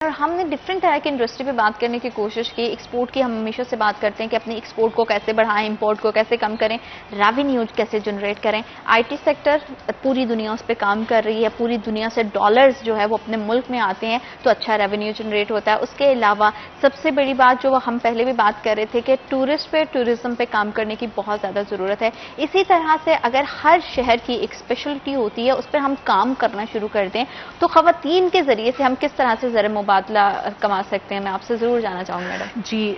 और हमने डिफरेंट तरह की इंडस्ट्री पे बात करने की कोशिश की। एक्सपोर्ट की हम हमेशा से बात करते हैं कि अपनी एक्सपोर्ट को कैसे बढ़ाएं, इंपोर्ट को कैसे कम करें, रेवेन्यू कैसे जनरेट करें। आईटी सेक्टर पूरी दुनिया उस पर काम कर रही है, पूरी दुनिया से डॉलर्स जो है वो अपने मुल्क में आते हैं तो अच्छा रेवेन्यू जनरेट होता है। उसके अलावा सबसे बड़ी बात जो हम पहले भी बात कर रहे थे कि टूरिज्म पे काम करने की बहुत ज़्यादा ज़रूरत है। इसी तरह से अगर हर शहर की एक स्पेशलिटी होती है, उस पर हम काम करना शुरू कर दें तो खवातीन के जरिए से हम किस तरह से ज़रा मुबादला कमा सकते हैं, मैं आपसे जरूर जानना चाहूंगी मैडम। जी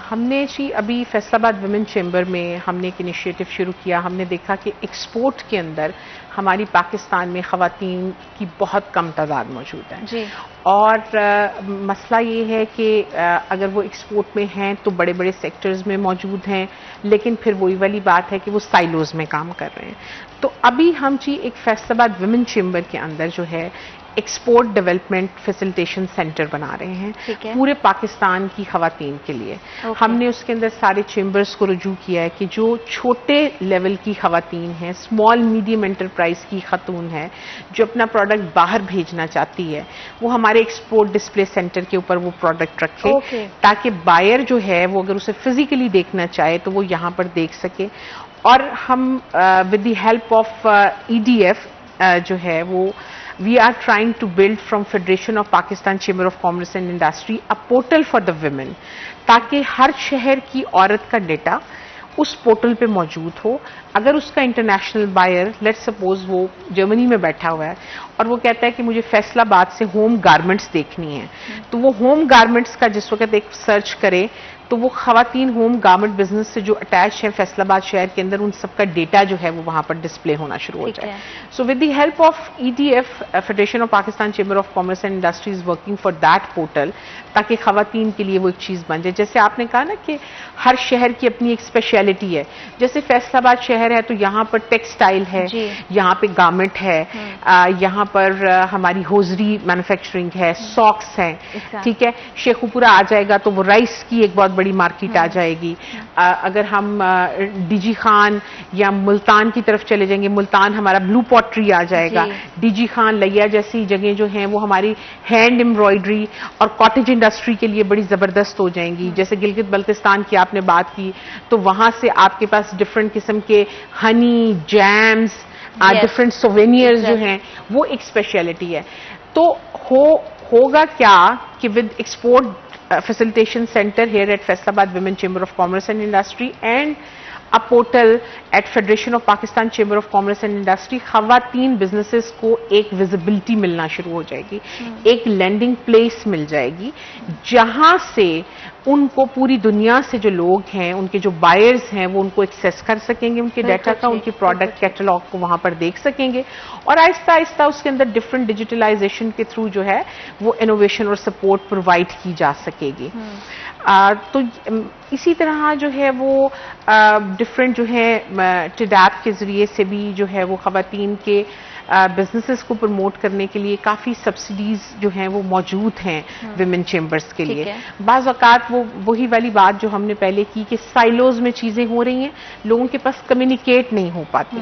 हमने जी अभी फैसलाबाद वुमेन चैम्बर में हमने एक इनिशिएटिव शुरू किया। हमने देखा कि एक्सपोर्ट के अंदर हमारी पाकिस्तान में खवातीन की बहुत कम तादाद मौजूद है जी। और मसला ये है कि अगर वो एक्सपोर्ट में हैं तो बड़े बड़े सेक्टर्स में मौजूद हैं, लेकिन फिर वही वाली बात है कि वो साइलोज में काम कर रहे हैं। तो अभी हम जी एक फैसलाबाद वुमेन चैम्बर के अंदर जो है एक्सपोर्ट डेवलपमेंट फैसिलिटेशन सेंटर बना रहे हैं पूरे पाकिस्तान की खवातीन के लिए। हमने उसके अंदर सारे चेंबर्स को रुजू किया है कि जो छोटे लेवल की खवातीन हैं, स्मॉल मीडियम एंटरप्राइज की खातून है जो अपना प्रोडक्ट बाहर भेजना चाहती है, वो हमारे एक्सपोर्ट डिस्प्ले सेंटर के ऊपर वो प्रोडक्ट रखे ताकि बायर जो है वो अगर उसे फिजिकली देखना चाहे तो वो यहाँ पर देख सके। और हम with the help of EDF जो है वो we are trying to build from Federation of Pakistan Chamber of Commerce and Industry a portal for the women, ताकि हर शहर की औरत का डेटा उस पोर्टल पे मौजूद हो। अगर उसका इंटरनेशनल बायर लेट्स सपोज वो जर्मनी में बैठा हुआ है और वो कहता है कि मुझे फैसलाबाद से होम गारमेंट्स देखनी है, तो वो होम गारमेंट्स का जिस वक्त एक सर्च करे तो वो खवातीन होम गारमेंट बिजनेस से जो अटैच है फैसलाबाद शहर के अंदर उन सबका डेटा जो है वो वहां पर डिस्प्ले होना शुरू हो जाए। So with the help of EDF federation of Pakistan chamber of commerce and industries working for that portal, ताकि खवातीन के लिए वो एक चीज बन जाए। जैसे आपने कहा ना कि हर शहर की अपनी एक स्पेशलिटी है, जैसे फैसलाबाद शहर है तो यहाँ पर टेक्सटाइल है, यहाँ पे गारमेंट है, यहाँ पर हमारी होजरी मैन्युफैक्चरिंग है, सॉक्स है, ठीक है। शेखुपुरा आ जाएगा तो वो राइस की एक बहुत बड़ी मार्केट आ जाएगी। अगर हम डीजी खान या मुल्तान की तरफ चले जाएंगे, मुल्तान हमारा ब्लू पॉटरी आ जाएगा। डीजी खान लिया जैसी जगह जो हैं वो हमारी हैंड एम्ब्रॉयडरी और कॉटेज इंडस्ट्री के लिए बड़ी जबरदस्त हो जाएंगी। जैसे गिलगित बल्तिस्तान की आपने बात की तो वहां से आपके पास डिफरेंट किस्म के हनी, जैम्स, डिफरेंट सोवेनियर्स जो हैं वो एक स्पेशलिटी है। तो होगा क्या कि with export facilitation center here at Faisalabad Women Chamber of Commerce and Industry and a portal at Federation of Pakistan Chamber of Commerce and Industry, खवातीन बिजनेसेस को एक विजिबिलिटी मिलना शुरू हो जाएगी, एक लैंडिंग प्लेस मिल जाएगी जहां से उनको पूरी दुनिया से जो लोग हैं, उनके जो बायर्स हैं वो उनको एक्सेस कर सकेंगे, उनके डाटा का, उनके प्रोडक्ट कैटलॉग को वहां पर देख सकेंगे और आहिस्ता आहिस्ता उसके अंदर डिफरेंट डिजिटलाइजेशन के थ्रू जो है वो इनोवेशन और सपोर्ट प्रोवाइड की जा सकेगी। तो इसी तरह जो है वो डिफरेंट जो है TDAP के जरिए से भी जो है वो खवातीन के बिजनेसेस को प्रमोट करने के लिए काफी सब्सिडीज जो हैं वो मौजूद हैं विमेन चेंबर्स के लिए। बाज़ औक़ात वो वही वाली बात जो हमने पहले की कि साइलोज में चीजें हो रही हैं, लोगों के पास कम्युनिकेट नहीं हो पाती,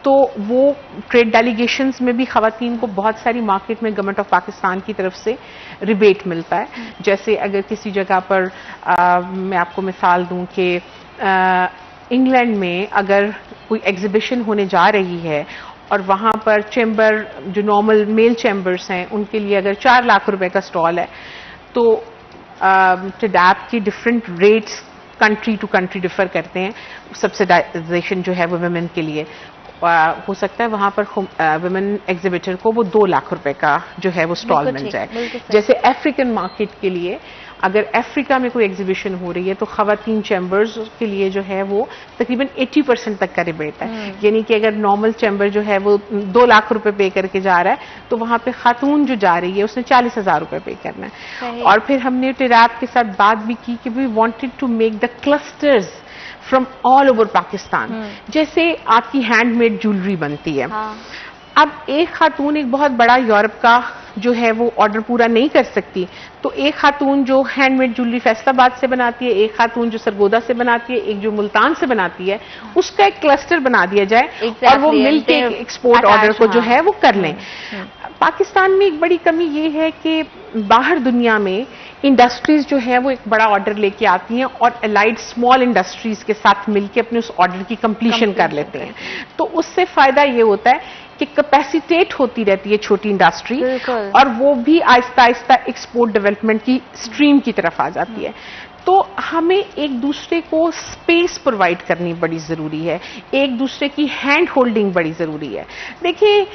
तो वो ट्रेड डेलीगेशंस में भी खवातीन को बहुत सारी मार्केट में गवर्नमेंट ऑफ पाकिस्तान की तरफ से रिबेट मिलता है। जैसे अगर किसी जगह पर मैं आपको मिसाल दूं कि इंग्लैंड में अगर कोई एग्जीबिशन होने जा रही है और वहां पर चैम्बर जो नॉर्मल मेल चैम्बर्स हैं उनके लिए अगर 4 लाख रुपए का स्टॉल है तो TDAP की different rates country to country differ करते हैं। सब्सिडाइजेशन जो है वो वुमेन के लिए हो सकता है वहां पर वुमेन एग्जिबिटर को वो 2 लाख रुपए का जो है वो स्टॉल मिल जाए। जैसे अफ्रीकन मार्केट के लिए अगर अफ्रीका में कोई एग्जीबिशन हो रही है तो खवातीन चैम्बर्स के लिए जो है वो तकरीबन 80% तक का रिबेट है, यानी कि अगर नॉर्मल चैम्बर जो है वो 2 लाख रुपए पे करके जा रहा है तो वहां पे खातून जो जा रही है उसने 40,000 रुपए पे करना है। और फिर हमने TDAP के साथ बात भी की कि we wanted to make the clusters from all over Pakistan. जैसे आपकी हैंडमेड ज्वेलरी बनती है, अब एक खातून एक बहुत बड़ा यूरोप का जो है वो ऑर्डर पूरा नहीं कर सकती, तो एक खातून जो हैंडमेड ज्वेलरी फैसलाबाद से बनाती है, एक खातून जो सरगोदा से बनाती है, एक जो मुल्तान से बनाती है, उसका एक क्लस्टर बना दिया जाए और वो मिलके एक्सपोर्ट ऑर्डर को जो है वो कर लें। पाकिस्तान में एक बड़ी कमी ये है कि बाहर दुनिया में इंडस्ट्रीज जो है वो एक बड़ा ऑर्डर लेके आती हैं और अलाइड स्मॉल इंडस्ट्रीज के साथ मिलके अपने उस ऑर्डर की कंप्लीशन कर लेते हैं। तो उससे फायदा ये होता है कि कैपेसिटेट होती रहती है छोटी इंडस्ट्री, और वो भी आहिस्ता आहिस्ता एक्सपोर्ट डेवलपमेंट की स्ट्रीम की तरफ आ जाती है। तो हमें एक दूसरे को स्पेस प्रोवाइड करनी बड़ी जरूरी है, एक दूसरे की हैंड होल्डिंग बड़ी जरूरी है। देखिए,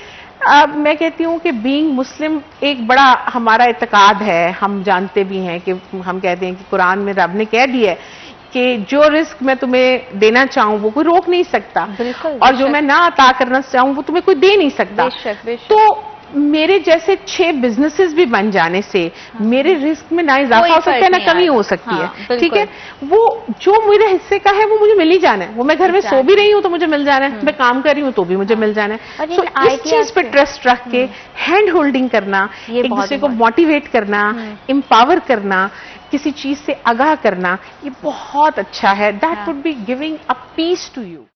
अब मैं कहती हूँ कि बीइंग मुस्लिम एक बड़ा हमारा इत्तेकाद है, हम जानते भी हैं कि हम कहते हैं कि कुरान में रब ने कह दिया है कि जो रिस्क मैं तुम्हें देना चाहूं वो कोई रोक नहीं सकता, और जो मैं ना अता करना चाहूं वो तुम्हें कोई दे नहीं सकता। तो मेरे जैसे 6 बिजनेसेस भी बन जाने से मेरे रिस्क में ना इजाफा हो सकता है ना कमी हो सकती है। ठीक है, वो जो मेरे हिस्से का है वो मुझे मिल ही जाना है। वो मैं घर में सो भी रही हूँ तो मुझे मिल जाना है, मैं काम कर रही हूँ तो भी मुझे मिल जाना है। तो इस चीज पे ट्रस्ट रख के हैंड होल्डिंग करना, एक दूसरे को मोटिवेट करना, एम्पावर करना, किसी चीज से आगाह करना, ये बहुत अच्छा है। That would be giving a peace to you.